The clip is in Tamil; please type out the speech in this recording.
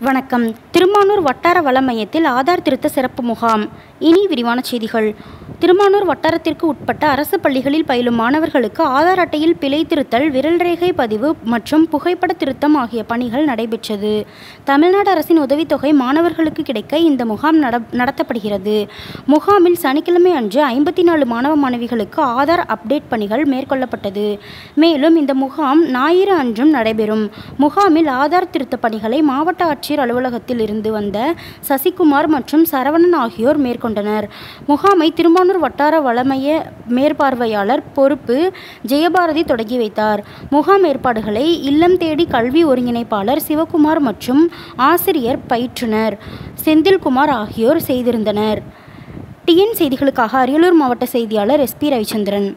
வணக்கம். திருமானூர் வட்டார வள மையத்தில் ஆதார் திருத்த சிறப்பு முகாம். இனி விரிவான செய்திகள். திருமானூர் வட்டாரத்திற்கு உட்பட்ட அரசு பள்ளிகளில் பயிலும் மாணவர்களுக்கு ஆதார் அட்டையில் பிழை திருத்தல், விரல் ரேகை பதிவு மற்றும் புகைப்பட திருத்தம் ஆகிய பணிகள் நடைபெற்றது. தமிழ்நாடு அரசின் உதவித்தொகை மாணவர்களுக்கு கிடைக்க இந்த முகாம் நடத்தப்படுகிறது. முகாமில் சனிக்கிழமை அன்று 54 மாணவ மாணவிகளுக்கு ஆதார் அப்டேட் பணிகள் மேற்கொள்ளப்பட்டது. மேலும் இந்த முகாம் ஞாயிறு அன்றும் நடைபெறும். முகாமில் ஆதார் திருத்த பணிகளை மாவட்ட ஆட்சியர் அலுவலகத்தில் இருந்து வந்த சசிகுமார் மற்றும் சரவணன் ஆகியோர் மேற்கொண்டனர். முகாமை திருமானூர் வட்டார வளமைய மேற்பார்வையாளர் பொறுப்பு ஜெயபாரதி தொடங்கி வைத்தார். முகாம் ஏற்பாடுகளை இல்லம் தேடி கல்வி ஒருங்கிணைப்பாளர் சிவகுமார் மற்றும் ஆசிரியர் பயிற்றுனர் செந்தில்குமார் ஆகியோர் செய்திருந்தனர். டிஎன் செய்திகளுக்காக அரியலூர் மாவட்ட செய்தியாளர் SP ரவிச்சந்திரன்.